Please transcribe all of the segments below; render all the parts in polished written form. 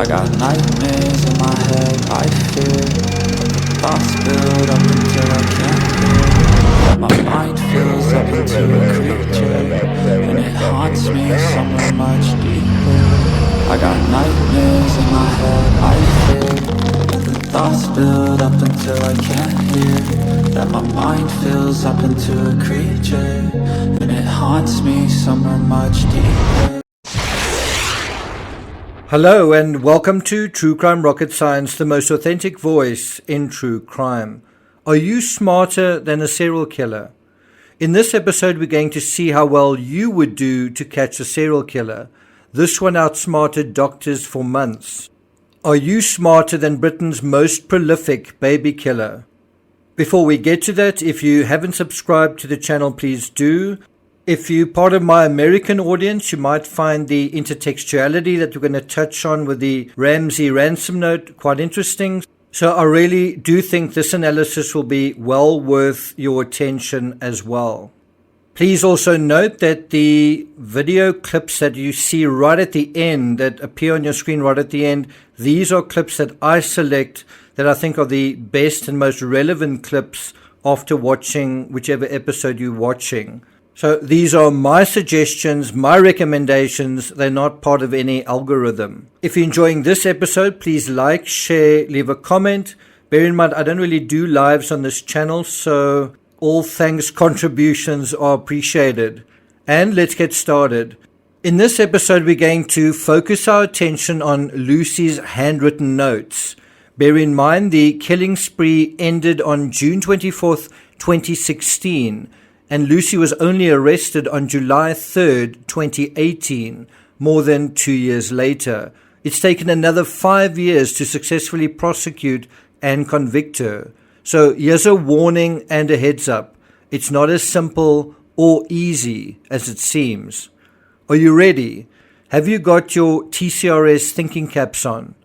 I got nightmares in my head, I fear thoughts build up until I can't hear. My mind fills up into a creature, and it haunts me somewhere much deeper. I got nightmares in my head, I fear the thoughts build up until I can't hear. That my mind fills up into a creature, and it haunts me somewhere much deeper. Hello and welcome to True Crime Rocket Science, the most authentic voice in true crime. Are you smarter than a serial killer? In this episode, we're going to see how well you would do to catch a serial killer. This one outsmarted doctors for months. Are you smarter than Britain's most prolific baby killer? Before we get to that, if you haven't subscribed to the channel, please do. If you're part of my American audience, you might find the intertextuality that we're going to touch on with the Ramsey Ransom note quite interesting. So I really do think this analysis will be well worth your attention as well. Please also note that the video clips that you see right at the end, that appear on your screen right at the end, these are clips that I select that I think are the best and most relevant clips after watching whichever episode you're watching. So these are my suggestions, my recommendations. They're not part of any algorithm. If you're enjoying this episode, please like, share, leave a comment. Bear in mind, I don't really do lives on this channel, so all thanks contributions are appreciated. And let's get started. In this episode, we're going to focus our attention on Lucy's handwritten notes. Bear in mind, the killing spree ended on June 24th, 2016. And Lucy was only arrested on July 3rd, 2018, more than 2 years later. It's taken another 5 years to successfully prosecute and convict her. So here's a warning and a heads up. It's not as simple or easy as it seems. Are you ready? Have you got your TCRS thinking caps on?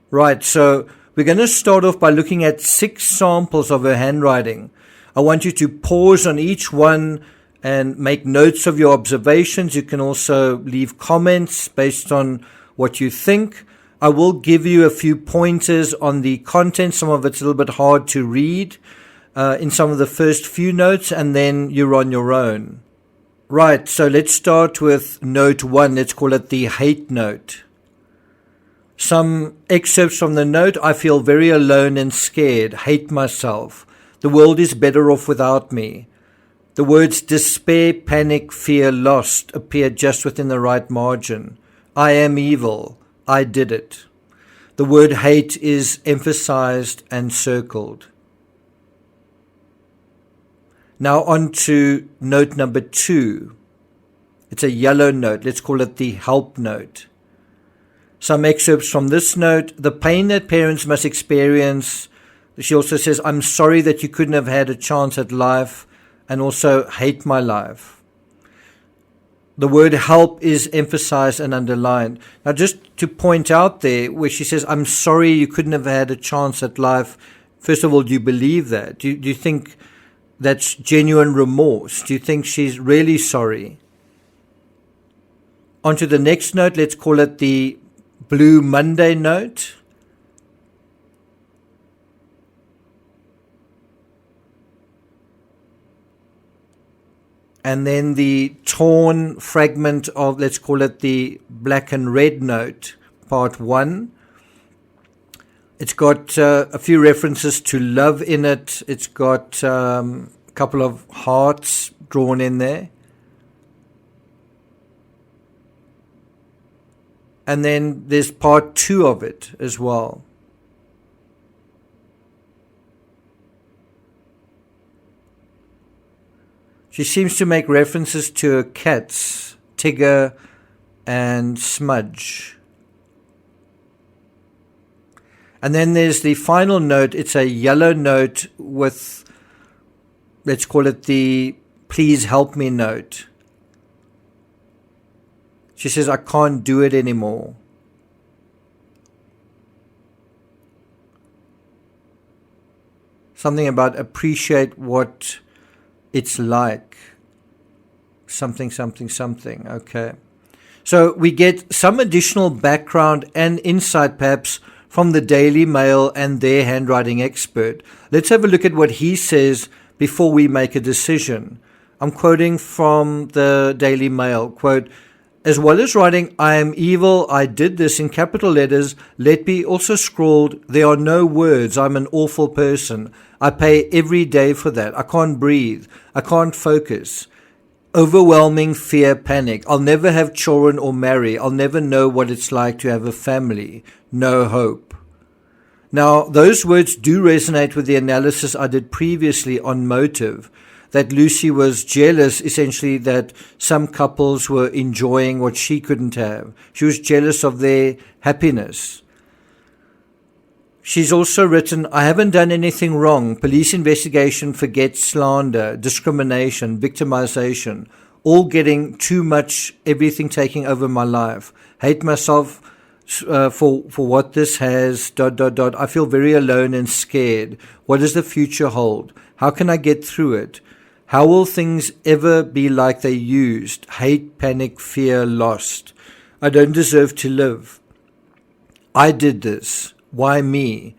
Right, so we're going to start off by looking at 6 samples of her handwriting. I want you to pause on each one and make notes of your observations. You can also leave comments based on what you think. I will give you a few pointers on the content. Some of it's a little bit hard to read in some of the first few notes, and then you're on your own. Right, so let's start with note 1. Let's call it the hate note. Some excerpts from the note. I feel very alone and scared, hate myself. The world is better off without me. The words despair, panic, fear, lost appear just within the right margin. I am evil. I did it. The word hate is emphasized and circled. Now on to note number 2. It's a yellow note. Let's call it the help note. Some excerpts from this note. The pain that parents must experience. She also says, I'm sorry that you couldn't have had a chance at life, and also hate my life. The word help is emphasized and underlined. Now, just to point out there, where she says, I'm sorry you couldn't have had a chance at life. First of all, do you believe that? Do you think that's genuine remorse? Do you think she's really sorry? On to the next note. Let's call it the Blue Monday note. And then the torn fragment of, let's call it the black and red note, part 1. It's got a few references to love in it. It's got a couple of hearts drawn in there. And then there's part 2 of it as well. She seems to make references to her cats, Tigger and Smudge. And then there's the final note. It's a yellow note with, let's call it the please help me note. She says, I can't do it anymore. Something about appreciate what it's like. Something. Okay. So we get some additional background and insight perhaps from the Daily Mail and their handwriting expert. Let's have a look at what he says before we make a decision. I'm quoting from the Daily Mail, quote, "As well as writing, 'I am evil, I did this' in capital letters, LETBY also scrawled, 'There are no words, I'm an awful person. I pay every day for that. I can't breathe. I can't focus. Overwhelming fear, panic. I'll never have children or marry. I'll never know what it's like to have a family. No hope.'" Now, those words do resonate with the analysis I did previously on motive, that Lucy was jealous, essentially, that some couples were enjoying what she couldn't have. She was jealous of their happiness. She's also written, "I haven't done anything wrong. Police investigation forgets slander, discrimination, victimization, all getting too much, everything taking over my life. Hate myself for what this has, ... I feel very alone and scared. What does the future hold? How can I get through it? How will things ever be like they used? Hate, panic, fear, lost. I don't deserve to live. I did this. Why me?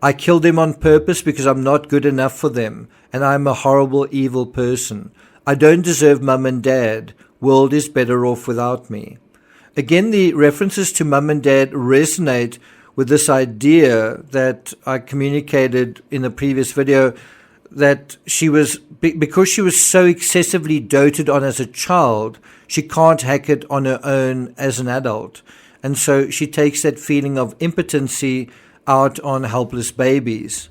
I killed them on purpose because I'm not good enough for them, and I'm a horrible, evil person. I don't deserve mum and dad. World is better off without me." Again, the references to mum and dad resonate with this idea that I communicated in the previous video, that because she was so excessively doted on as a child, she can't hack it on her own as an adult. And so she takes that feeling of impotency out on helpless babies.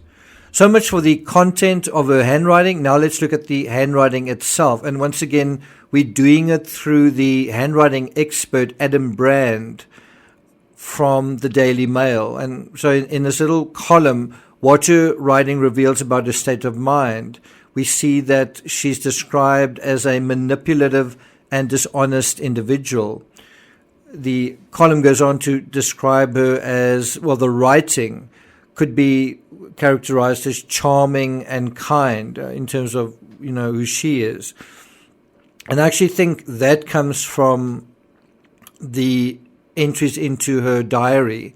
So much for the content of her handwriting. Now let's look at the handwriting itself. And once again, we're doing it through the handwriting expert, Adam Brand, from the Daily Mail. And so in this little column, what her writing reveals about her state of mind, we see that she's described as a manipulative and dishonest individual. The column goes on to describe her as, well, the writing could be characterized as charming and kind in terms of, who she is. And I actually think that comes from the entries into her diary.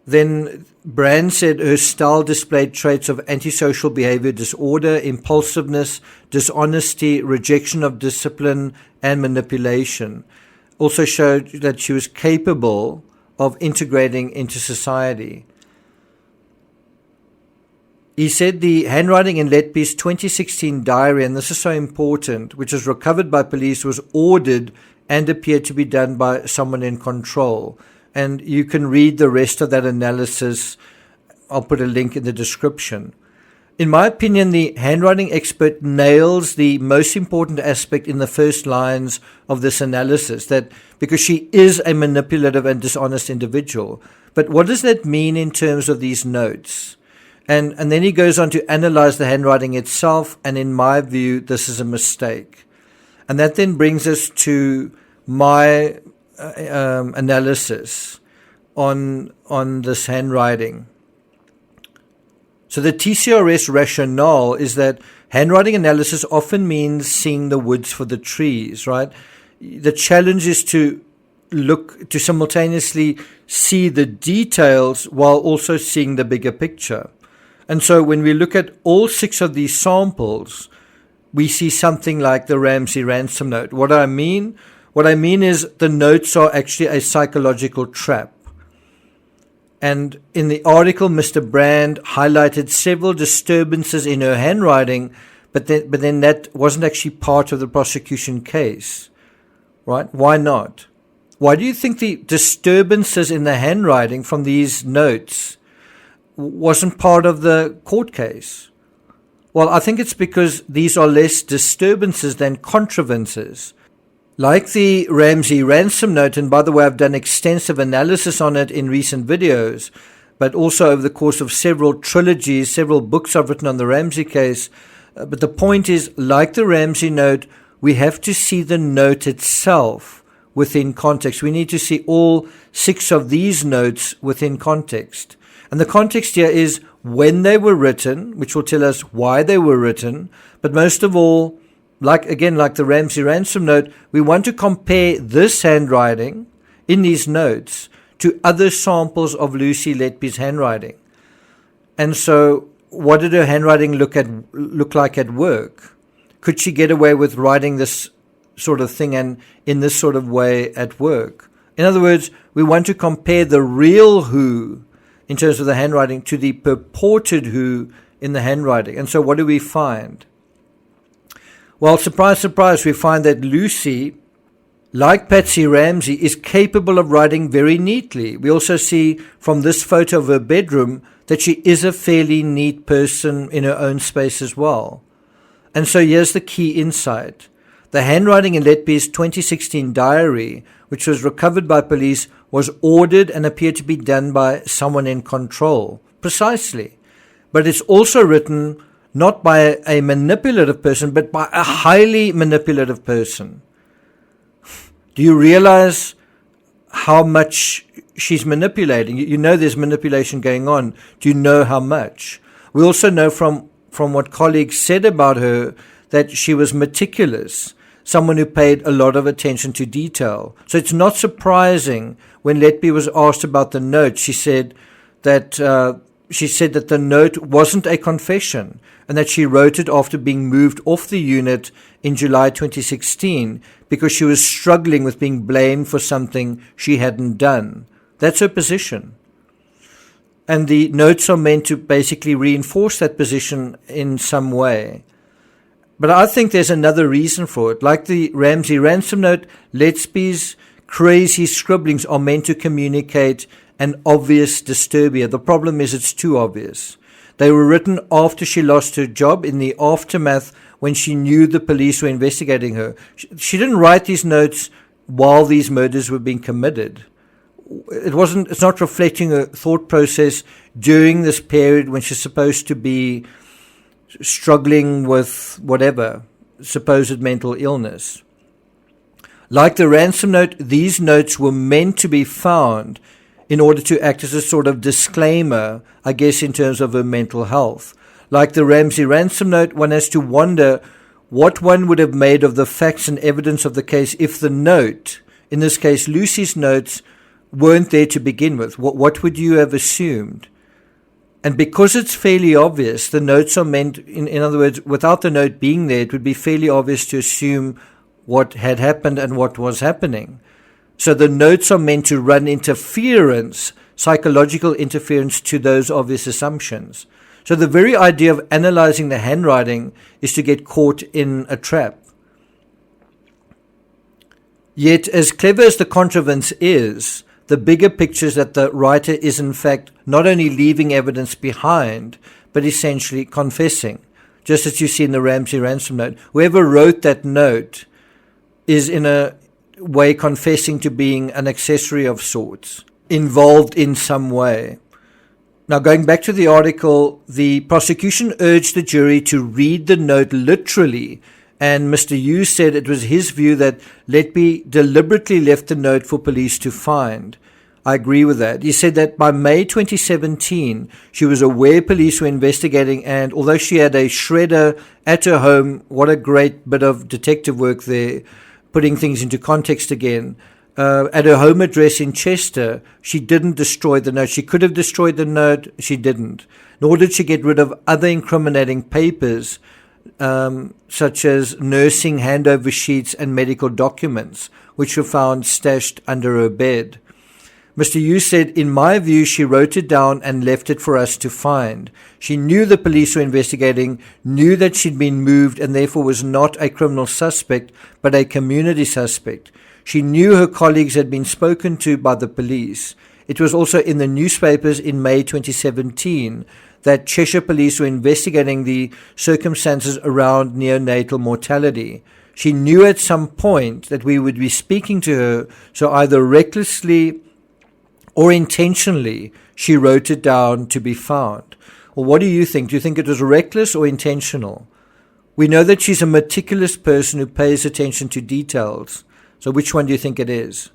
Then Brand said her style displayed traits of antisocial behavior disorder, impulsiveness, dishonesty, rejection of discipline, and manipulation. Also showed that she was capable of integrating into society. He said the handwriting in LETBY's 2016 diary, and this is so important, which was recovered by police, was ordered and appeared to be done by someone in control. And you can read the rest of that analysis. I'll put a link in the description. In my opinion, the handwriting expert nails the most important aspect in the first lines of this analysis, that because she is a manipulative and dishonest individual. But what does that mean in terms of these notes? And then he goes on to analyze the handwriting itself, and in my view, this is a mistake. And that then brings us to my analysis on this handwriting. So the TCRS rationale is that handwriting analysis often means seeing the woods for the trees, right? The challenge is to simultaneously see the details while also seeing the bigger picture. And so when we look at all 6 of these samples, we see something like the Ramsey ransom note. What I mean is the notes are actually a psychological trap. And in the article, Mr. Brand highlighted several disturbances in her handwriting, but then that wasn't actually part of the prosecution case, right? Why not? Why do you think the disturbances in the handwriting from these notes wasn't part of the court case? Well, I think it's because these are less disturbances than contrivances. Like the Ramsey ransom note, and by the way, I've done extensive analysis on it in recent videos, but also over the course of several trilogies, several books I've written on the Ramsey case. But the point is, like the Ramsey note, we have to see the note itself within context. We need to see all 6 of these notes within context. And the context here is when they were written, which will tell us why they were written, but most of all, like the Ramsey ransom note, we want to compare this handwriting in these notes to other samples of Lucy Letby's handwriting. And so what did her handwriting look like at work? Could she get away with writing this sort of thing and in this sort of way at work? In other words, we want to compare the real who in terms of the handwriting to the purported who in the handwriting. And so what do we find? Well, surprise, surprise, we find that Lucy, like Patsy Ramsey, is capable of writing very neatly. We also see from this photo of her bedroom that she is a fairly neat person in her own space as well. And so here's the key insight. The handwriting in Letby's 2016 diary, which was recovered by police, was ordered and appeared to be done by someone in control. Precisely. But it's also written not by a manipulative person, but by a highly manipulative person. Do you realize how much she's manipulating? You know there's manipulation going on. Do you know how much? We also know from what colleagues said about her that she was meticulous, someone who paid a lot of attention to detail. So it's not surprising when Letby was asked about the note, she said that the note wasn't a confession and that she wrote it after being moved off the unit in July 2016 because she was struggling with being blamed for something she hadn't done. That's her position. And the notes are meant to basically reinforce that position in some way. But I think there's another reason for it. Like the Ramsey ransom note, Letby's crazy scribblings are meant to communicate an obvious disturbia. The problem is it's too obvious. They were written after she lost her job, in the aftermath when she knew the police were investigating her. She didn't write these notes while these murders were being committed. It's not reflecting her thought process during this period when she's supposed to be struggling with whatever, supposed mental illness. Like the ransom note, these notes were meant to be found in order to act as a sort of disclaimer, I guess, in terms of her mental health. Like the Ramsey ransom note, one has to wonder what one would have made of the facts and evidence of the case if the note, in this case Lucy's notes, weren't there to begin with. What would you have assumed? And because it's fairly obvious, the notes are meant, in other words, without the note being there, it would be fairly obvious to assume what had happened and what was happening. So the notes are meant to run interference, psychological interference to those obvious assumptions. So the very idea of analyzing the handwriting is to get caught in a trap. Yet, as clever as the contrivance is, the bigger picture is that the writer is in fact not only leaving evidence behind, but essentially confessing. Just as you see in the Ramsey ransom note. Whoever wrote that note is in a way confessing to being an accessory of sorts, involved in some way. Now, going back to the article, the prosecution urged the jury to read the note literally, and Mr. Hughes said it was his view that Letby deliberately left the note for police to find. I agree with that. He said that by May 2017, she was aware police were investigating, and although she had a shredder at her home, what a great bit of detective work there, putting things into context again. At her home address in Chester, she didn't destroy the note. She could have destroyed the note, she didn't. Nor did she get rid of other incriminating papers, such as nursing handover sheets and medical documents, which were found stashed under her bed. Mr. Hughes said, in my view, she wrote it down and left it for us to find. She knew the police were investigating, knew that she'd been moved, and therefore was not a criminal suspect, but a community suspect. She knew her colleagues had been spoken to by the police. It was also in the newspapers in May 2017 that Cheshire police were investigating the circumstances around neonatal mortality. She knew at some point that we would be speaking to her, so either recklessly or intentionally, she wrote it down to be found. Well, what do you think? Do you think it was reckless or intentional? We know that she's a meticulous person who pays attention to details. So which one do you think it is?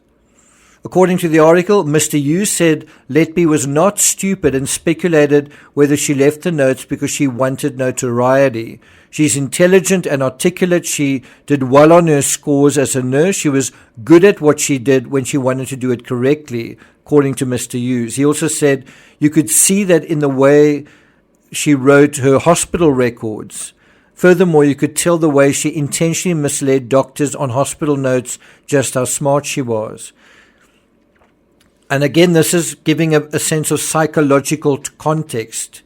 According to the article, Mr. Hughes said Letby was not stupid and speculated whether she left the notes because she wanted notoriety. She's intelligent and articulate. She did well on her scores as a nurse. She was good at what she did when she wanted to do it correctly, according to Mr. Hughes. He also said you could see that in the way she wrote her hospital records. Furthermore, you could tell the way she intentionally misled doctors on hospital notes just how smart she was. And again, this is giving a sense of psychological context.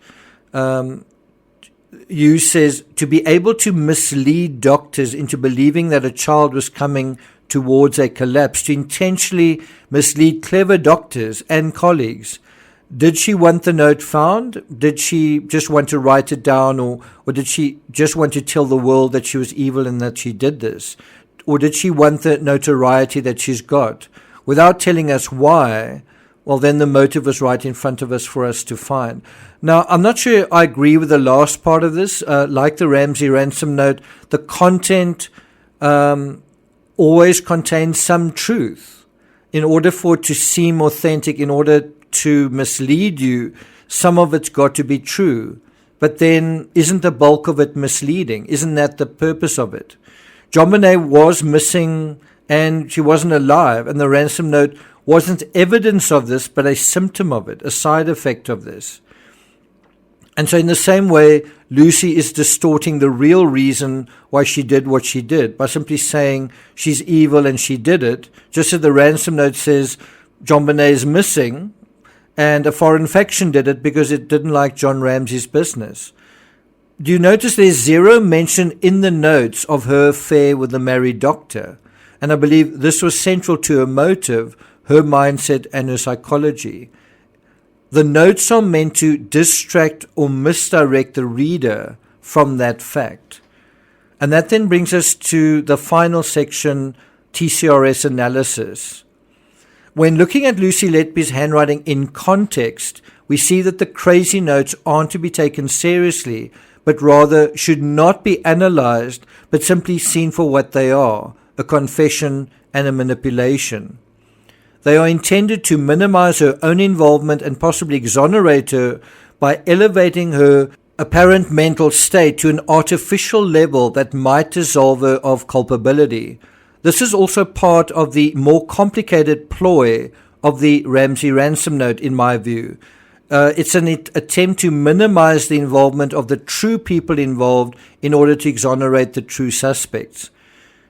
Hughes says, to be able to mislead doctors into believing that a child was coming towards a collapse, to intentionally mislead clever doctors and colleagues. Did she want the note found? Did she just want to write it down, or did she just want to tell the world that she was evil and that she did this? Or did she want the notoriety that she's got? Without telling us why, well, then the motive was right in front of us for us to find. Now, I'm not sure I agree with the last part of this. Like the Ramsey ransom note, the content always contains some truth. In order for it to seem authentic, in order to mislead you, some of it's got to be true. But then isn't the bulk of it misleading? Isn't that the purpose of it? JonBenet was missing and she wasn't alive, and the ransom note wasn't evidence of this, but a symptom of it, a side effect of this. And so in the same way, Lucy is distorting the real reason why she did what she did by simply saying she's evil and she did it, just as the ransom note says JonBenet is missing, and a foreign faction did it because it didn't like John Ramsey's business. Do you notice there's zero mention in the notes of her affair with the married doctor? And I believe this was central to her motive, her mindset, and her psychology. The notes are meant to distract or misdirect the reader from that fact. And that then brings us to the final section, TCRS analysis. When looking at Lucy Letby's handwriting in context, we see that the crazy notes aren't to be taken seriously, but rather should not be analyzed, but simply seen for what they are, a confession and a manipulation. They are intended to minimize her own involvement and possibly exonerate her by elevating her apparent mental state to an artificial level that might dissolve her of culpability. This is also part of the more complicated ploy of the Ramsey ransom note, in my view. It's an attempt to minimize the involvement of the true people involved in order to exonerate the true suspects.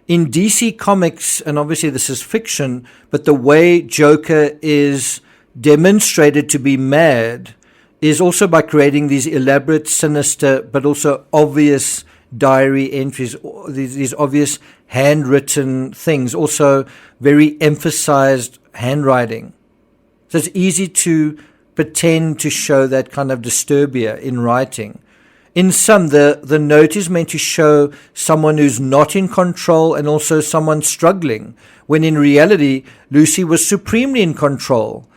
In DC Comics, and obviously this is fiction, but the way Joker is demonstrated to be mad is also by creating these elaborate, sinister, but also obvious diary entries, these obvious handwritten things, also very emphasized handwriting. So it's easy to pretend to show that kind of disturbia in writing. In sum, the note is meant to show someone who's not in control and also someone struggling, when in reality, Lucy was supremely in control.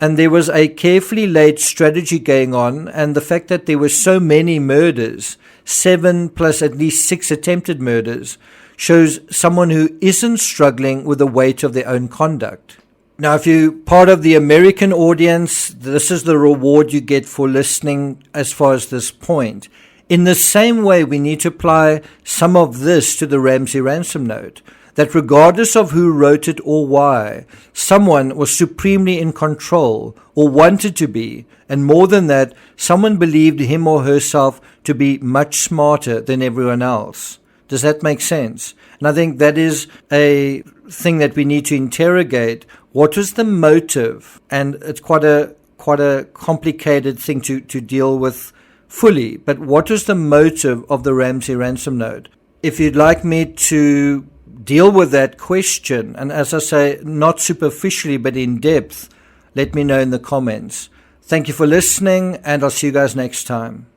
And there was a carefully laid strategy going on, and the fact that there were so many murders, 7 plus at least 6 attempted murders, shows someone who isn't struggling with the weight of their own conduct. Now, if you're part of the American audience, this is the reward you get for listening as far as this point. In the same way, we need to apply some of this to the Ramsey ransom note, that regardless of who wrote it or why, someone was supremely in control or wanted to be, and more than that, someone believed him or herself to be much smarter than everyone else. Does that make sense? And I think that is a thing that we need to interrogate. What was the motive? And it's quite a complicated thing to deal with fully. But what was the motive of the Ramsey ransom note? If you'd like me to deal with that question, and as I say, not superficially but in depth, let me know in the comments. Thank you for listening, and I'll see you guys next time.